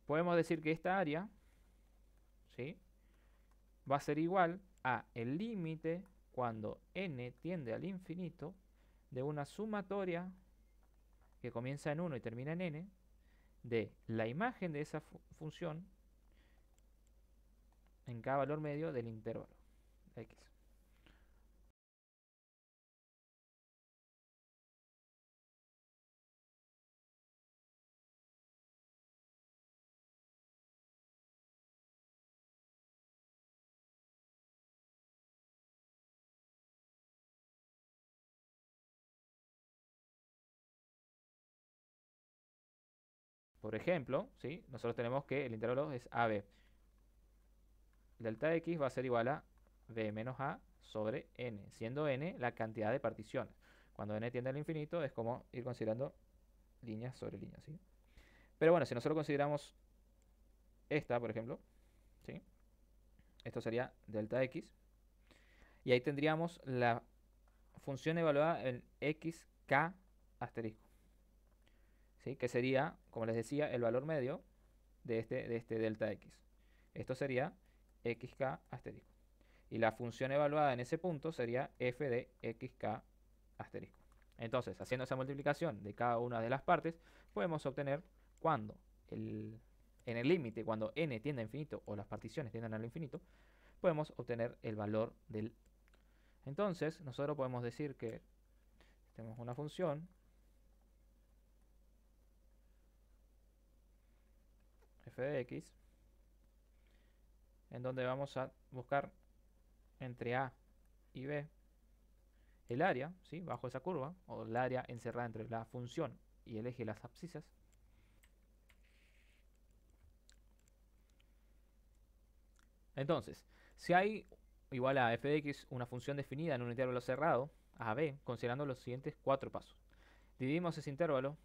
podemos decir que esta área, ¿sí?, va a ser igual a el límite cuando n tiende al infinito de una sumatoria que comienza en 1 y termina en n de la imagen de esa función en cada valor medio del intervalo x. Por ejemplo, ¿sí?, nosotros tenemos que el intervalo es AB. Delta x va a ser igual a b menos a sobre n, siendo n la cantidad de particiones. Cuando n tiende al infinito es como ir considerando líneas sobre líneas, ¿sí? Pero bueno, si nosotros consideramos esta, por ejemplo, ¿sí?, esto sería delta x, y ahí tendríamos la función evaluada en xk asterisco, ¿sí?, que sería, como les decía, el valor medio de este delta x. Esto sería xk asterisco. Y la función evaluada en ese punto sería f de xk asterisco. Entonces, haciendo esa multiplicación de cada una de las partes, podemos obtener cuando en el límite, cuando n tiende a infinito o las particiones tienden al infinito, podemos obtener el valor del. Entonces, nosotros podemos decir que tenemos una función f de x en donde vamos a buscar entre a y b el área, ¿sí?, bajo esa curva, o el área encerrada entre la función y el eje de las abscisas. Entonces, si hay igual a f de x una función definida en un intervalo cerrado, a b, considerando los siguientes 4 pasos. Dividimos ese intervalo,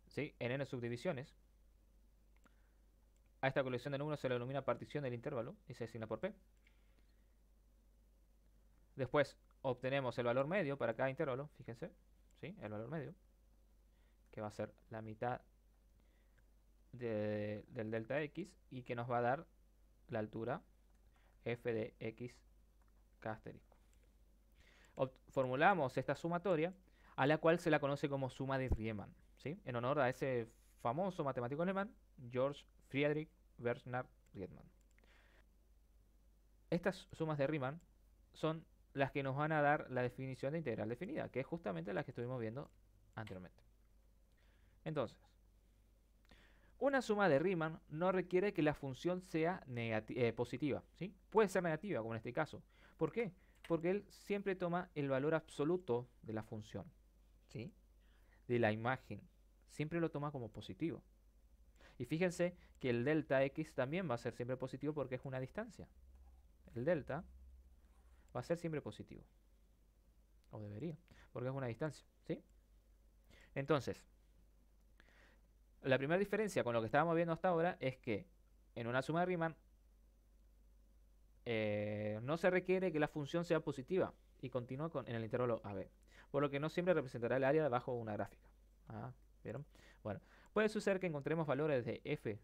¿sí?, en n subdivisiones. A esta colección de números se le denomina partición del intervalo y se asigna por p. Después obtenemos el valor medio para cada intervalo, fíjense, ¿sí?, el valor medio, que va a ser la mitad del delta x y que nos va a dar la altura f de x k asterisco. Formulamos esta sumatoria, a la cual se la conoce como suma de Riemann, ¿sí?, en honor a ese famoso matemático alemán, George Friedrich Bernhard Riemann. Estas sumas de Riemann son las que nos van a dar la definición de integral definida, que es justamente la que estuvimos viendo anteriormente. Entonces, una suma de Riemann no requiere que la función sea positiva, ¿sí? Puede ser negativa, como en este caso. ¿Por qué? Porque él siempre toma el valor absoluto de la función, ¿sí?, de la imagen. Siempre lo toma como positivo. Y fíjense que el delta x también va a ser siempre positivo porque es una distancia. El delta va a ser siempre positivo. O debería, porque es una distancia, ¿sí? Entonces, la primera diferencia con lo que estábamos viendo hasta ahora es que en una suma de Riemann no se requiere que la función sea positiva y continúe en el intervalo AB, por lo que no siempre representará el área bajo una gráfica. ¿Vieron? Bueno, puede suceder que encontremos valores de f,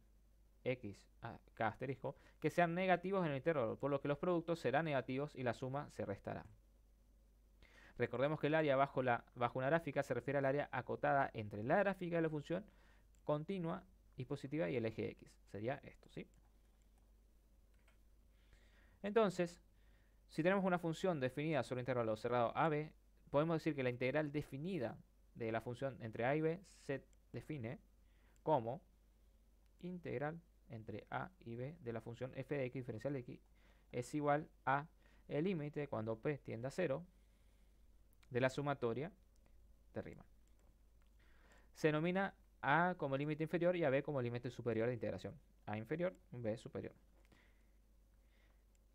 x, k asterisco que sean negativos en el intervalo, por lo que los productos serán negativos y la suma se restará. Recordemos que el área bajo una gráfica se refiere al área acotada entre la gráfica de la función continua y positiva y el eje x. Sería esto, ¿sí? Entonces, si tenemos una función definida sobre un intervalo cerrado AB, podemos decir que la integral definida de la función entre a y b se define como integral entre a y b de la función f de x diferencial de x es igual a el límite cuando p tiende a 0 de la sumatoria de Riemann. Se denomina a como límite inferior y a b como límite superior de integración. A inferior, b superior.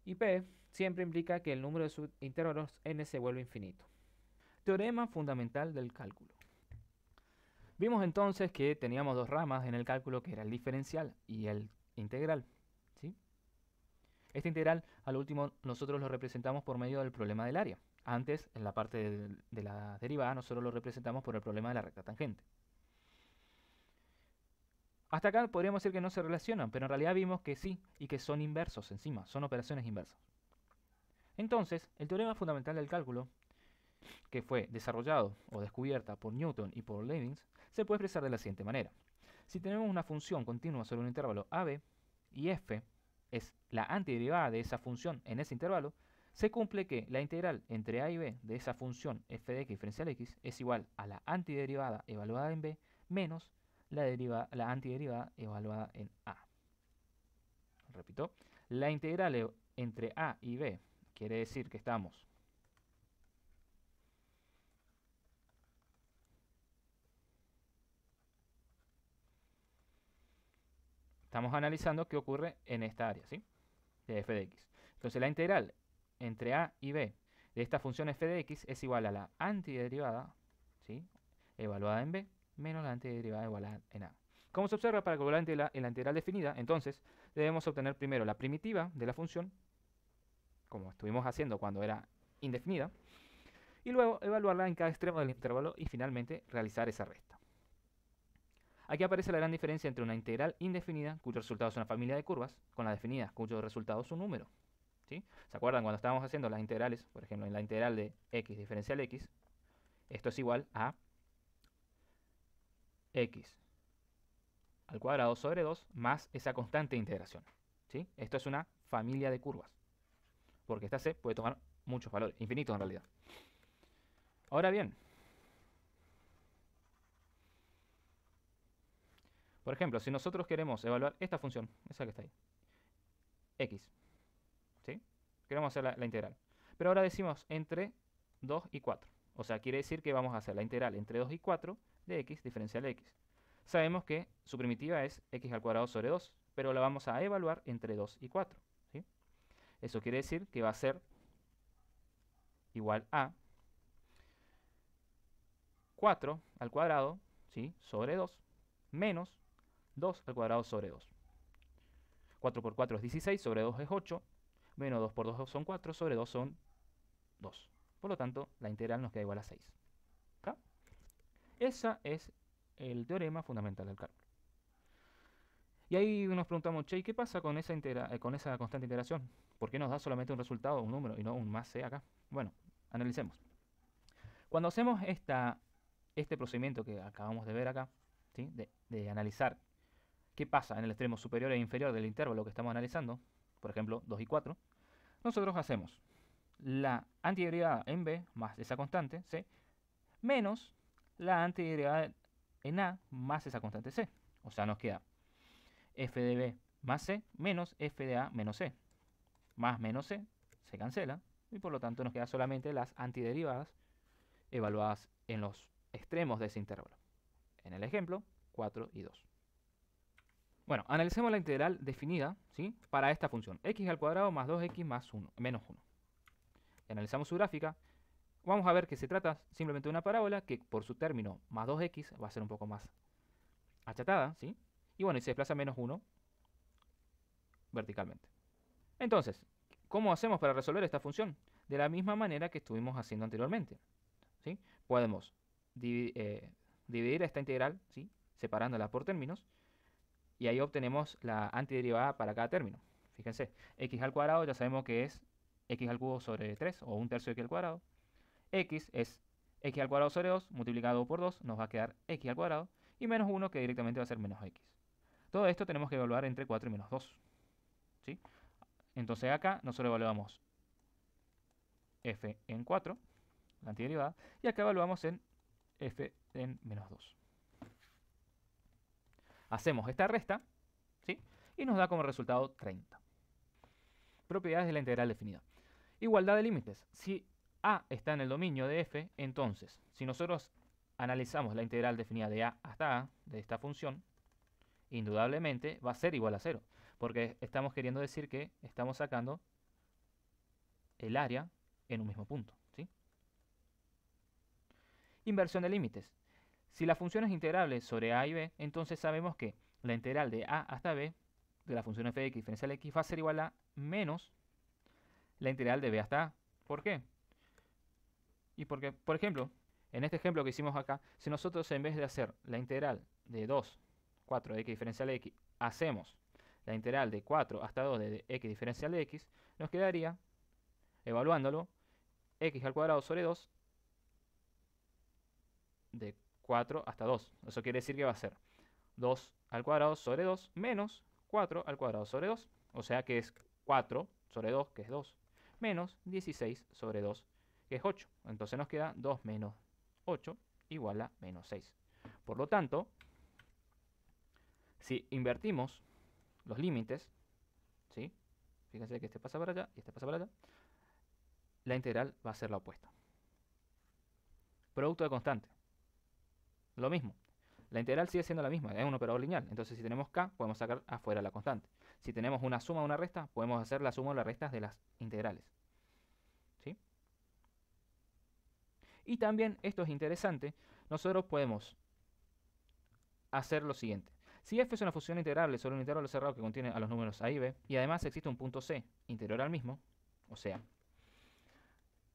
Y p siempre implica que el número de subintervalos n se vuelve infinito. Teorema fundamental del cálculo. Vimos entonces que teníamos dos ramas en el cálculo, que era el diferencial y el integral, ¿sí? Este integral, al último, nosotros lo representamos por medio del problema del área. Antes, en la parte de la derivada, nosotros lo representamos por el problema de la recta tangente. Hasta acá podríamos decir que no se relacionan, pero en realidad vimos que sí, y que son inversos encima, son operaciones inversas. Entonces, el teorema fundamental del cálculo, que fue desarrollado o descubierta por Newton y por Leibniz, se puede expresar de la siguiente manera. Si tenemos una función continua sobre un intervalo AB y f es la antiderivada de esa función en ese intervalo, se cumple que la integral entre a y b de esa función f de x diferencial x es igual a la antiderivada evaluada en b menos la antiderivada evaluada en a. Repito, la integral entre a y b quiere decir que estamos analizando qué ocurre en esta área, ¿sí? De f de x. Entonces la integral entre a y b de esta función f de x es igual a la antiderivada, ¿sí?, evaluada en b menos la antiderivada evaluada en a. Como se observa, para calcular la integral definida, entonces debemos obtener primero la primitiva de la función, como estuvimos haciendo cuando era indefinida, y luego evaluarla en cada extremo del intervalo y finalmente realizar esa resta. Aquí aparece la gran diferencia entre una integral indefinida, cuyo resultado es una familia de curvas, con la definida, cuyo resultado es un número. ¿Sí? ¿Se acuerdan cuando estábamos haciendo las integrales? Por ejemplo, en la integral de x diferencial x, esto es igual a x al cuadrado sobre 2 más esa constante de integración. ¿Sí? Esto es una familia de curvas, porque esta c puede tomar muchos valores, infinitos en realidad. Ahora bien, por ejemplo, si nosotros queremos evaluar esta función, esa que está ahí, x, ¿sí? Queremos hacer la integral. Pero ahora decimos entre 2 y 4. O sea, quiere decir que vamos a hacer la integral entre 2 y 4 de x diferencial de x. Sabemos que su primitiva es x al cuadrado sobre 2, pero la vamos a evaluar entre 2 y 4. ¿Sí? Eso quiere decir que va a ser igual a 4 al cuadrado, ¿sí?, sobre 2 menos 2 al cuadrado sobre 2. 4 por 4 es 16, sobre 2 es 8, menos 2 por 2 son 4, sobre 2 son 2. Por lo tanto, la integral nos queda igual a 6. ¿Está? Ese es el teorema fundamental del cálculo. Y ahí nos preguntamos, che, ¿qué pasa con esa constante de integración? ¿Por qué nos da solamente un resultado, un número, y no un más c acá? Bueno, analicemos. Cuando hacemos este procedimiento que acabamos de ver acá, ¿sí?, de analizar qué pasa en el extremo superior e inferior del intervalo que estamos analizando, por ejemplo, 2 y 4, nosotros hacemos la antiderivada en b más esa constante c menos la antiderivada en a más esa constante c. O sea, nos queda f de b más c menos f de a menos c. Más menos c se cancela y por lo tanto nos quedan solamente las antiderivadas evaluadas en los extremos de ese intervalo. En el ejemplo, 4 y 2. Bueno, analicemos la integral definida, ¿sí?, para esta función, x al cuadrado más 2x más 1, menos 1. Analizamos su gráfica. Vamos a ver que se trata simplemente de una parábola que por su término más 2x va a ser un poco más achatada, ¿sí? Y bueno, y se desplaza menos 1 verticalmente. Entonces, ¿cómo hacemos para resolver esta función? De la misma manera que estuvimos haciendo anteriormente, ¿sí? Podemos dividir esta integral, ¿sí?, separándola por términos, y ahí obtenemos la antiderivada para cada término. Fíjense, x al cuadrado ya sabemos que es x al cubo sobre 3, o un tercio de x al cuadrado. X es x al cuadrado sobre 2 multiplicado por 2, nos va a quedar x al cuadrado, y menos 1 que directamente va a ser menos x. Todo esto tenemos que evaluar entre 4 y menos 2. ¿Sí? Entonces acá nosotros evaluamos f en 4, la antiderivada, y acá evaluamos en f en menos 2. Hacemos esta resta, ¿sí?, y nos da como resultado 30. Propiedades de la integral definida. Igualdad de límites. Si a está en el dominio de f, entonces, si nosotros analizamos la integral definida de a hasta a de esta función, indudablemente va a ser igual a 0, porque estamos queriendo decir que estamos sacando el área en un mismo punto, ¿sí? Inversión de límites. Si la función es integrable sobre a y b, entonces sabemos que la integral de a hasta b de la función f de x diferencial x va a ser igual a menos la integral de b hasta a. ¿Por qué? Y porque, por ejemplo, en este ejemplo que hicimos acá, si nosotros en vez de hacer la integral de 2 4 de x diferencial de x, hacemos la integral de 4 hasta 2 de x diferencial de x, nos quedaría, evaluándolo, x al cuadrado sobre 2 de 4 hasta 2. Eso quiere decir que va a ser 2 al cuadrado sobre 2 menos 4 al cuadrado sobre 2. O sea que es 4 sobre 2, que es 2, menos 16 sobre 2, que es 8. Entonces nos queda 2 menos 8 igual a menos 6. Por lo tanto, si invertimos los límites, ¿sí? Fíjense que este pasa para allá y este pasa para allá, la integral va a ser la opuesta. Producto de constante. Lo mismo. La integral sigue siendo la misma, es un operador lineal. Entonces, si tenemos k, podemos sacar afuera la constante. Si tenemos una suma o una resta, podemos hacer la suma o la resta de las integrales. ¿Sí? Y también, esto es interesante, nosotros podemos hacer lo siguiente. Si f es una función integrable sobre un intervalo cerrado que contiene a los números a y b, y además existe un punto c interior al mismo, o sea,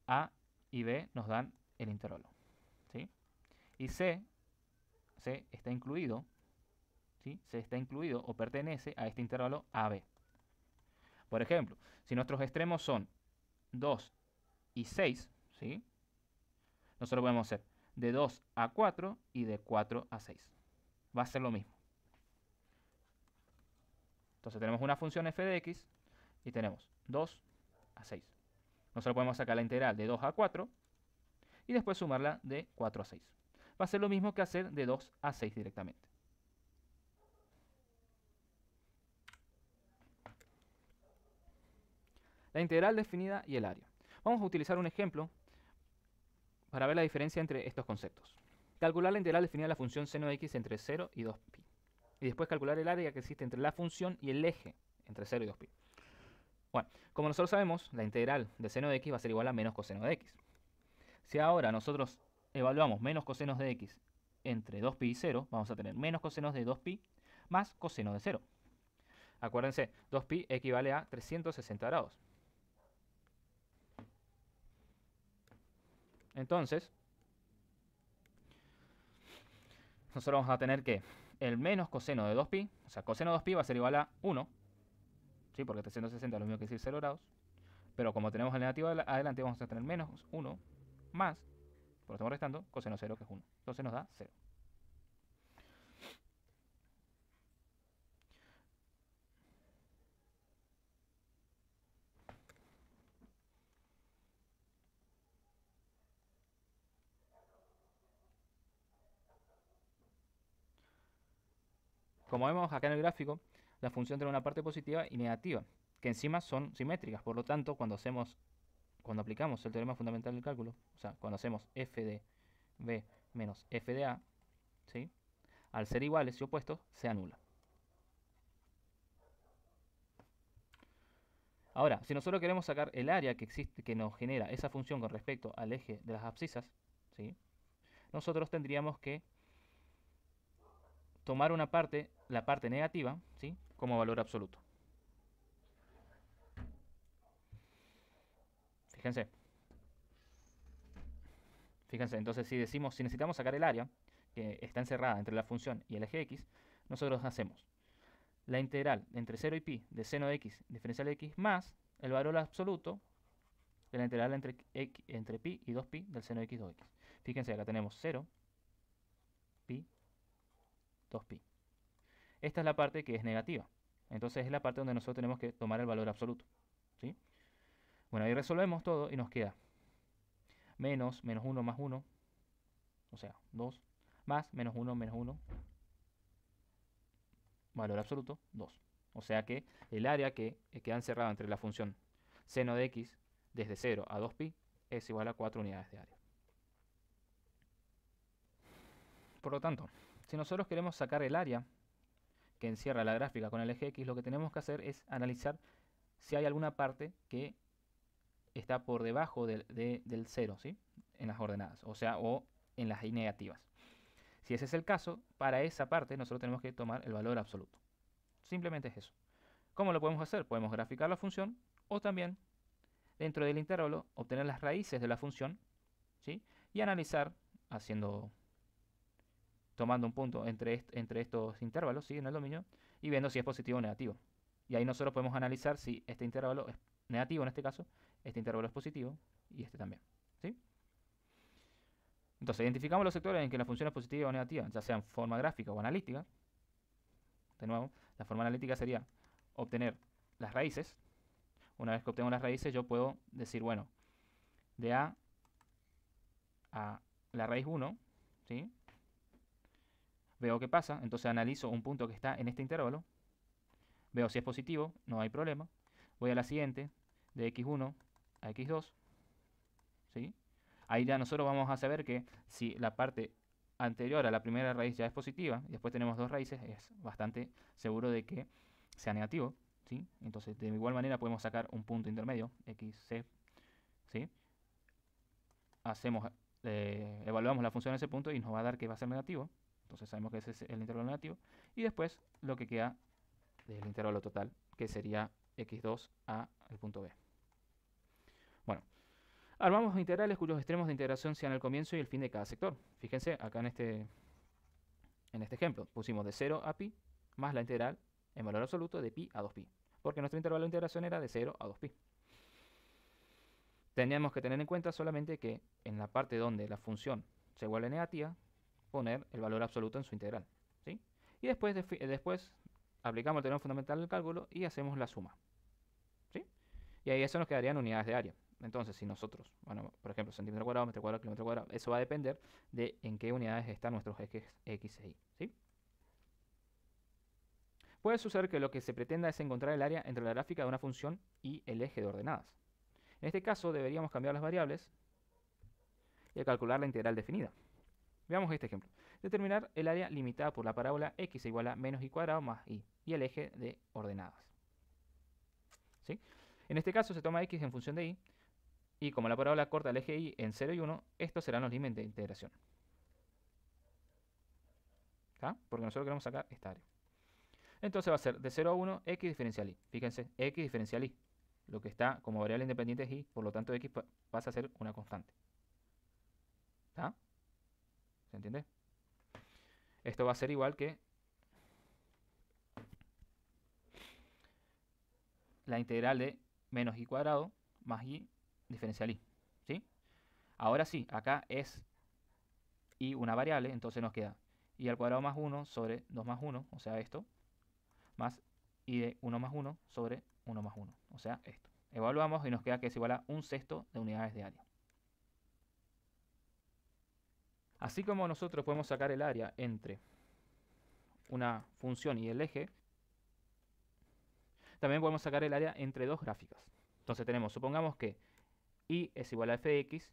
a y b nos dan el intervalo. ¿Sí? Y c está incluido, ¿sí? C está incluido o pertenece a este intervalo AB. Por ejemplo, si nuestros extremos son 2 y 6, ¿sí? Nosotros podemos hacer de 2 a 4 y de 4 a 6. Va a ser lo mismo. Entonces tenemos una función f de x y tenemos 2 a 6. Nosotros podemos sacar la integral de 2 a 4 y después sumarla de 4 a 6. Va a ser lo mismo que hacer de 2 a 6 directamente. La integral definida y el área. Vamos a utilizar un ejemplo para ver la diferencia entre estos conceptos. Calcular la integral definida de la función seno de x entre 0 y 2pi. Y después calcular el área que existe entre la función y el eje entre 0 y 2pi. Bueno, como nosotros sabemos, la integral de seno de x va a ser igual a menos coseno de x. Si ahora nosotros evaluamos menos cosenos de x entre 2pi y 0, vamos a tener menos cosenos de 2pi más coseno de 0. Acuérdense, 2pi equivale a 360 grados. Entonces, nosotros vamos a tener que el menos coseno de 2pi, o sea, coseno de 2pi va a ser igual a 1, ¿sí? Porque 360 es lo mismo que decir 0 grados. Pero como tenemos el negativo adelante, vamos a tener menos 1 más, por lo estamos restando, coseno 0, que es 1. Entonces nos da 0. Como vemos acá en el gráfico, la función tiene una parte positiva y negativa, que encima son simétricas. Por lo tanto, cuando aplicamos el teorema fundamental del cálculo, o sea, cuando hacemos f de b menos f de a, ¿sí? Al ser iguales y opuestos, se anula. Ahora, si nosotros queremos sacar el área que existe, que nos genera esa función con respecto al eje de las abscisas, ¿sí? Nosotros tendríamos que tomar una parte, la parte negativa, ¿sí? Como valor absoluto. Fíjense. Fíjense, entonces si necesitamos sacar el área, que está encerrada entre la función y el eje x, nosotros hacemos la integral entre 0 y pi de seno de x diferencial de x más el valor absoluto de la integral entre pi y 2pi del seno de x 2x. Fíjense, acá tenemos 0, pi, 2pi. Esta es la parte que es negativa. Entonces es la parte donde nosotros tenemos que tomar el valor absoluto. ¿Sí? Bueno, ahí resolvemos todo y nos queda menos 1 más 1, o sea, 2, más menos 1 menos 1, valor absoluto, 2. O sea que el área que queda encerrada entre la función seno de x desde 0 a 2pi es igual a 4 unidades de área. Por lo tanto, si nosotros queremos sacar el área que encierra la gráfica con el eje x, lo que tenemos que hacer es analizar si hay alguna parte que está por debajo del 0, ¿sí? En las ordenadas, o sea, o en las negativas. Si ese es el caso, para esa parte nosotros tenemos que tomar el valor absoluto. Simplemente es eso. ¿Cómo lo podemos hacer? Podemos graficar la función o también, dentro del intervalo, obtener las raíces de la función, ¿sí? Y analizar, haciendo tomando un punto entre estos intervalos, ¿sí? En el dominio, y viendo si es positivo o negativo. Y ahí nosotros podemos analizar si este intervalo es negativo en este caso, este intervalo es positivo y este también, ¿sí? Entonces, identificamos los sectores en que la función es positiva o negativa, ya sea en forma gráfica o analítica. De nuevo, la forma analítica sería obtener las raíces. Una vez que obtengo las raíces, yo puedo decir, bueno, de a la raíz 1, ¿sí? Veo qué pasa, entonces analizo un punto que está en este intervalo, veo si es positivo, no hay problema. Voy a la siguiente, de x1 a x2, ¿sí? Ahí ya nosotros vamos a saber que si la parte anterior a la primera raíz ya es positiva, y después tenemos dos raíces, es bastante seguro de que sea negativo, ¿sí? Entonces, de igual manera podemos sacar un punto intermedio, xc, ¿sí? Evaluamos la función en ese punto y nos va a dar que va a ser negativo. Entonces sabemos que ese es el intervalo negativo. Y después lo que queda del intervalo total, que sería x2 a el punto B. Bueno, armamos integrales cuyos extremos de integración sean el comienzo y el fin de cada sector. Fíjense, acá en este ejemplo pusimos de 0 a pi más la integral en valor absoluto de pi a 2pi. Porque nuestro intervalo de integración era de 0 a 2pi. Teníamos que tener en cuenta solamente que en la parte donde la función se vuelve negativa, poner el valor absoluto en su integral, ¿sí? Y después aplicamos el teorema fundamental del cálculo y hacemos la suma, ¿sí? Y ahí eso nos quedarían unidades de área. Entonces, si nosotros, bueno, por ejemplo, centímetro cuadrado, metro cuadrado, kilómetro cuadrado, eso va a depender de en qué unidades están nuestros ejes X e Y, ¿sí? Puede suceder que lo que se pretenda es encontrar el área entre la gráfica de una función y el eje de ordenadas. En este caso deberíamos cambiar las variables y calcular la integral definida. Veamos este ejemplo. Determinar el área limitada por la parábola x igual a menos y cuadrado más y el eje de ordenadas, ¿sí? En este caso se toma x en función de y, y como la parábola corta el eje y en 0 y 1, estos serán los límites de integración, ¿tá? Porque nosotros queremos sacar esta área. Entonces va a ser de 0 a 1 x diferencial y. Fíjense, x diferencial y. Lo que está como variable independiente es y, por lo tanto x pasa a ser una constante. ¿Tá? ¿Se entiende? Esto va a ser igual que la integral de menos y cuadrado más y diferencial y, ¿sí? Ahora sí, acá es y una variable, entonces nos queda y al cuadrado más 1 sobre 2 más 1, o sea esto, más y de 1 más 1 sobre 1 más 1, o sea esto. Evaluamos y nos queda que es igual a 1/6 de unidades de área. Así como nosotros podemos sacar el área entre una función y el eje, también podemos sacar el área entre dos gráficas. Entonces tenemos, supongamos que y es igual a f de x,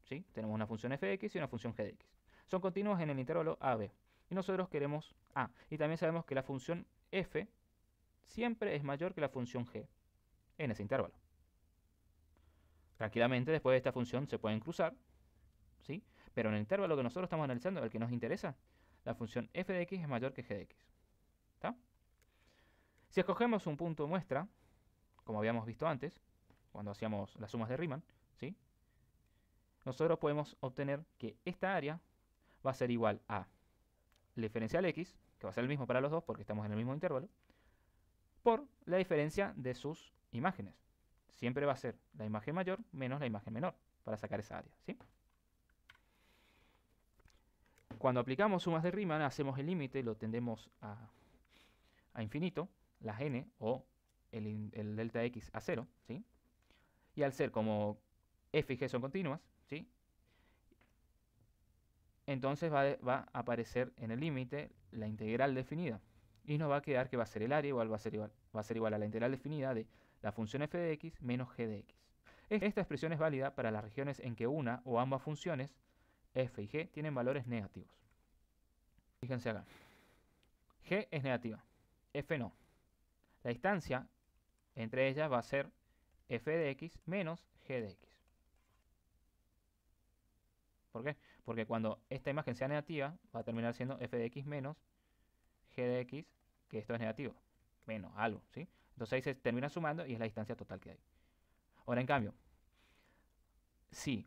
¿sí? Tenemos una función f de x y una función g de x. Son continuos en el intervalo a, b. Y nosotros queremos a. Y también sabemos que la función f siempre es mayor que la función g en ese intervalo. Tranquilamente después de esta función se pueden cruzar, ¿sí? Pero en el intervalo que nosotros estamos analizando, el que nos interesa, la función f de x es mayor que g de x. ¿Está? Si escogemos un punto muestra, como habíamos visto antes, cuando hacíamos las sumas de Riemann, ¿sí? Nosotros podemos obtener que esta área va a ser igual a el diferencial x, que va a ser el mismo para los dos porque estamos en el mismo intervalo, por la diferencia de sus imágenes. Siempre va a ser la imagen mayor menos la imagen menor para sacar esa área, ¿sí? Cuando aplicamos sumas de Riemann, hacemos el límite, lo tendemos a infinito, las n o el delta x a 0, ¿sí? Y al ser como f y g son continuas, ¿sí? Entonces va a aparecer en el límite la integral definida. Y nos va a quedar que va a ser el área igual, va a ser igual a la integral definida de la función f de x menos g de x. Esta expresión es válida para las regiones en que una o ambas funciones, f y g, tienen valores negativos. Fíjense acá. G es negativa, f no. La distancia entre ellas va a ser f de x menos g de x. ¿Por qué? Porque cuando esta imagen sea negativa, va a terminar siendo f de x menos g de x, que esto es negativo, menos algo, ¿sí? Entonces ahí se termina sumando y es la distancia total que hay. Ahora, en cambio, si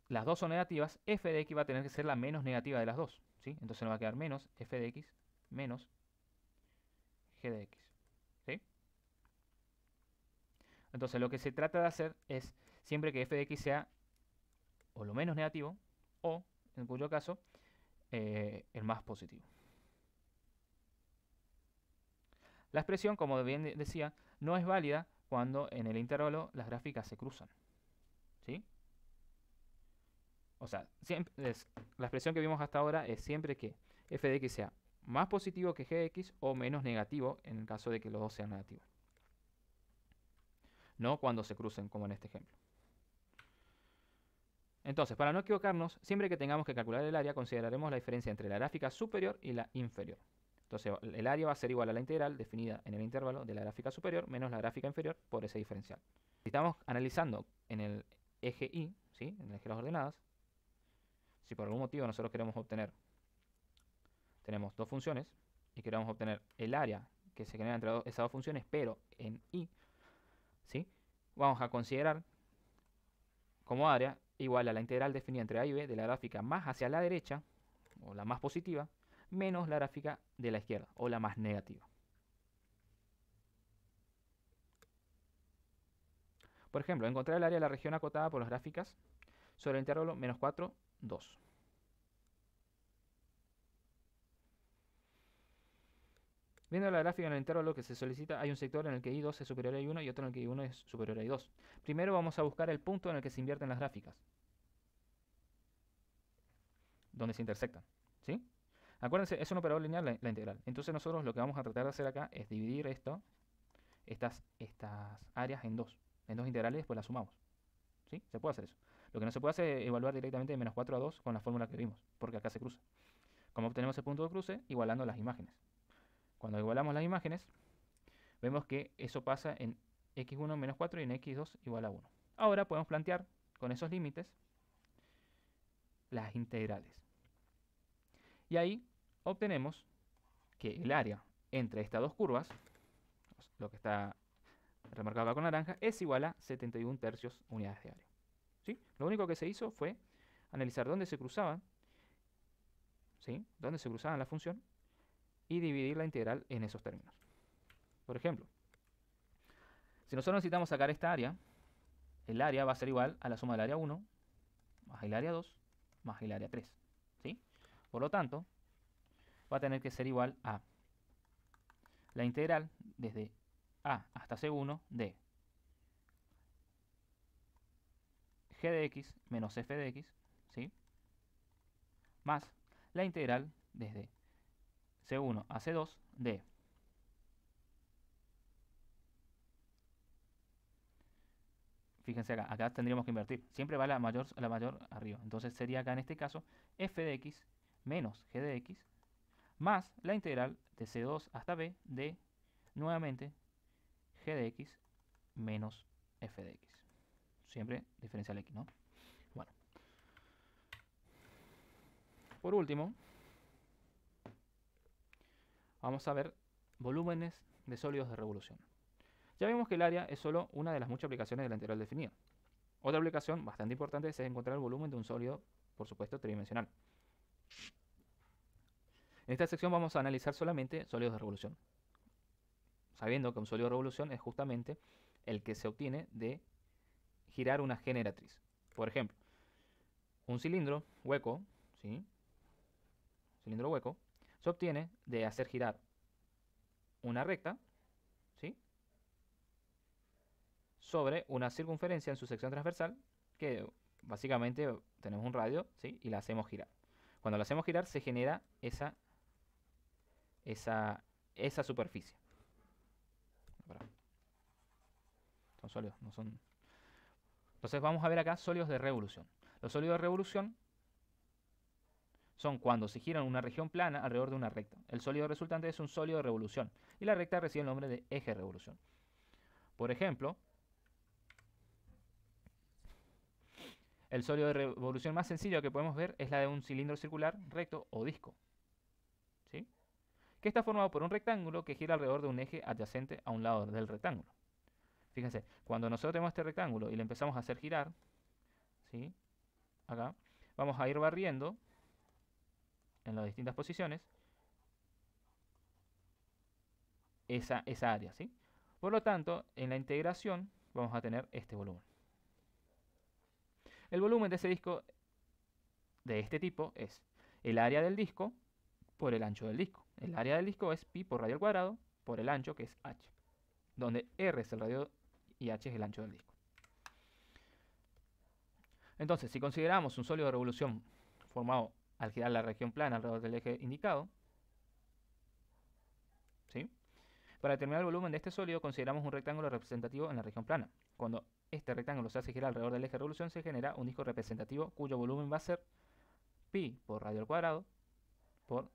las dos son negativas, f de x va a tener que ser la menos negativa de las dos. ¿sí? Entonces nos va a quedar menos f de x menos g de x, ¿sí? Entonces lo que se trata de hacer es siempre que f de x sea o lo menos negativo o, en cuyo caso, el más positivo. La expresión, como bien decía, no es válida cuando en el intervalo las gráficas se cruzan, ¿sí? O sea, la expresión que vimos hasta ahora es siempre que f de x sea más positivo que g de x o menos negativo en el caso de que los dos sean negativos. No cuando se crucen, como en este ejemplo. Entonces, para no equivocarnos, siempre que tengamos que calcular el área, consideraremos la diferencia entre la gráfica superior y la inferior. Entonces, el área va a ser igual a la integral definida en el intervalo de la gráfica superior menos la gráfica inferior por ese diferencial. Si estamos analizando en el eje Y, ¿sí? En el eje de las ordenadas, si por algún motivo nosotros queremos obtener, tenemos dos funciones y queremos obtener el área que se genera entre esas dos funciones, pero en Y, ¿sí? Vamos a considerar como área igual a la integral definida entre A y B de la gráfica más hacia la derecha, o la más positiva, menos la gráfica de la izquierda, o la más negativa. Por ejemplo, encontrar el área de la región acotada por las gráficas sobre el intervalo menos 4, 2. Viendo la gráfica en el intervalo que se solicita, hay un sector en el que I2 es superior a I1 y otro en el que I1 es superior a I2. Primero vamos a buscar el punto en el que se invierten las gráficas, donde se intersectan, ¿sí? Acuérdense, es un operador lineal la integral. Entonces nosotros lo que vamos a tratar de hacer acá es dividir estas áreas en dos integrales y después las sumamos, ¿sí? Se puede hacer eso. Lo que no se puede hacer es evaluar directamente de menos 4 a 2 con la fórmula que vimos, porque acá se cruza. ¿Cómo obtenemos el punto de cruce? Igualando las imágenes. Cuando igualamos las imágenes, vemos que eso pasa en x1 menos 4 y en x2 igual a 1. Ahora podemos plantear con esos límites las integrales. Y ahí obtenemos que el área entre estas dos curvas, lo que está remarcado acá con naranja, es igual a 71 tercios unidades de área, ¿sí? Lo único que se hizo fue analizar dónde se cruzaban, ¿sí? Dónde se cruzaban la función y dividir la integral en esos términos. Por ejemplo, si nosotros necesitamos sacar esta área, el área va a ser igual a la suma del área 1 más el área 2 más el área 3, ¿sí? Por lo tanto, va a tener que ser igual a la integral desde A hasta C1 de g de x menos f de x, ¿sí? Más la integral desde C1 a C2 de fíjense acá tendríamos que invertir. Siempre va la mayor arriba. Entonces sería acá en este caso f de x menos g de x más la integral de C2 hasta B de nuevamente g de x menos f de x. Siempre diferencial x, ¿no? Bueno. Por último, vamos a ver volúmenes de sólidos de revolución. Ya vimos que el área es solo una de las muchas aplicaciones de la integral definida. Otra aplicación bastante importante es encontrar el volumen de un sólido, por supuesto, tridimensional. En esta sección vamos a analizar solamente sólidos de revolución, sabiendo que un sólido de revolución es justamente el que se obtiene de girar una generatriz. Por ejemplo, un cilindro hueco, ¿sí? Cilindro hueco, se obtiene de hacer girar una recta, ¿sí? Sobre una circunferencia en su sección transversal, que básicamente tenemos un radio, ¿sí? Y la hacemos girar. Cuando la hacemos girar se genera esa superficie. Son sólidos, no son... Entonces vamos a ver acá sólidos de revolución. Los sólidos de revolución son cuando se gira en una región plana alrededor de una recta. El sólido resultante es un sólido de revolución y la recta recibe el nombre de eje de revolución. Por ejemplo, el sólido de revolución más sencillo que podemos ver es la de un cilindro circular, recto o disco, ¿sí? Que está formado por un rectángulo que gira alrededor de un eje adyacente a un lado del rectángulo. Fíjense, cuando nosotros tenemos este rectángulo y le empezamos a hacer girar, ¿sí? Acá, vamos a ir barriendo en las distintas posiciones esa área, ¿sí? Por lo tanto, en la integración vamos a tener este volumen. El volumen de ese disco de este tipo es el área del disco por el ancho del disco. El área del disco es pi por radio al cuadrado por el ancho, que es h, donde r es el radio y h es el ancho del disco. Entonces, si consideramos un sólido de revolución formado al girar la región plana alrededor del eje indicado, ¿sí? Para determinar el volumen de este sólido consideramos un rectángulo representativo en la región plana. Cuando este rectángulo se hace girar alrededor del eje de revolución, se genera un disco representativo cuyo volumen va a ser pi por radio al cuadrado por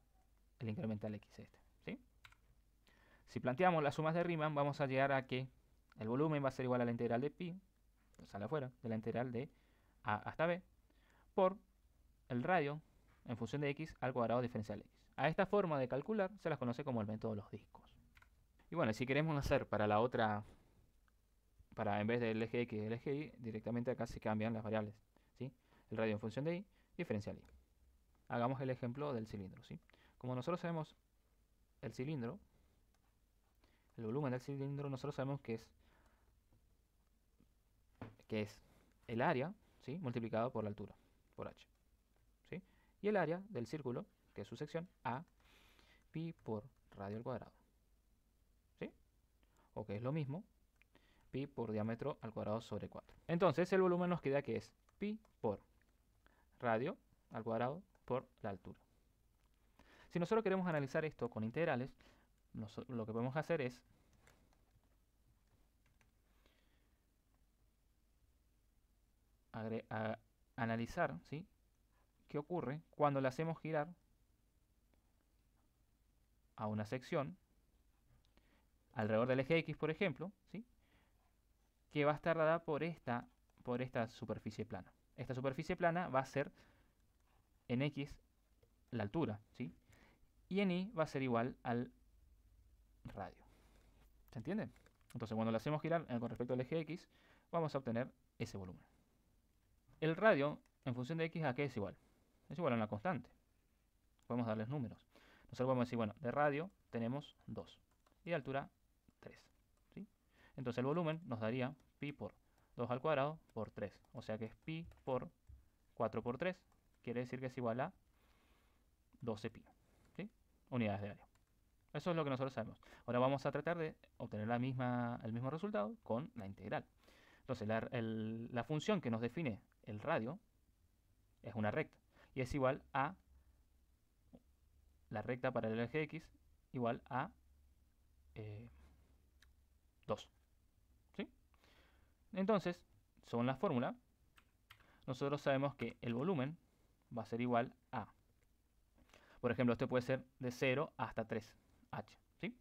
el incremental x este, ¿sí? Si planteamos las sumas de Riemann, vamos a llegar a que el volumen va a ser igual a la integral de pi, sale afuera, de la integral de a hasta b, por el radio en función de x al cuadrado diferencial x. A esta forma de calcular se las conoce como el método de los discos. Y bueno, si queremos hacer para la otra, para en vez del eje x y el eje y, directamente acá se cambian las variables, ¿sí? El radio en función de y, diferencial y. Hagamos el ejemplo del cilindro, ¿sí? Como nosotros sabemos el cilindro, el volumen del cilindro, nosotros sabemos que es el área, ¿sí? Multiplicado por la altura, por h, ¿sí? Y el área del círculo, que es su sección, a pi por radio al cuadrado, ¿sí? O que es lo mismo, pi por diámetro al cuadrado sobre 4. Entonces el volumen nos queda que es pi por radio al cuadrado por la altura. Si nosotros queremos analizar esto con integrales, lo que podemos hacer es analizar, ¿sí? ¿Qué ocurre cuando le hacemos girar a una sección alrededor del eje X, por ejemplo, ¿sí? Que va a estar dada por esta superficie plana. Esta superficie plana va a ser en X la altura, ¿sí? Y en Y va a ser igual al radio. ¿Se entiende? Entonces, cuando le hacemos girar con respecto al eje X, vamos a obtener ese volumen. El radio, en función de X, ¿a qué es igual? Es igual a una constante. Podemos darles números. Nosotros podemos decir, bueno, de radio tenemos 2 y de altura 3, ¿sí? Entonces el volumen nos daría pi por 2 al cuadrado por 3. O sea que es pi por 4 por 3. Quiere decir que es igual a 12 pi, ¿sí? Unidades de área. Eso es lo que nosotros sabemos. Ahora vamos a tratar de obtener el mismo resultado con la integral. Entonces la función que nos define el radio es una recta y es igual a la recta para el eje X igual a 2. ¿Sí? Entonces, según la fórmula, nosotros sabemos que el volumen va a ser igual a, por ejemplo, este puede ser de 0 hasta 3h, ¿sí?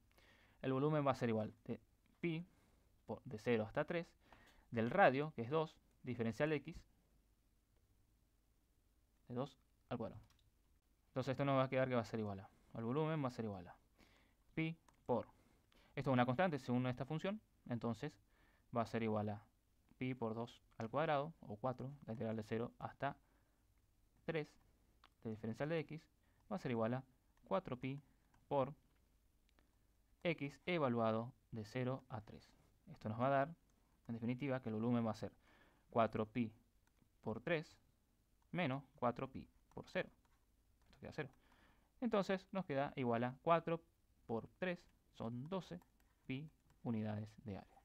El volumen va a ser igual de pi de 0 hasta 3 del radio, que es 2, diferencial x, de 2 al cuadrado. Entonces esto nos va a quedar que va a ser igual a, el volumen va a ser igual a pi por, esto es una constante según esta función, entonces va a ser igual a pi por 2 al cuadrado, o 4, la integral de 0 hasta 3, de diferencial de x, va a ser igual a 4pi por x evaluado de 0 a 3. Esto nos va a dar, en definitiva, que el volumen va a ser 4pi por 3 menos 4pi por 0. Esto queda 0. Entonces nos queda igual a 4 por 3, son 12 pi unidades de área.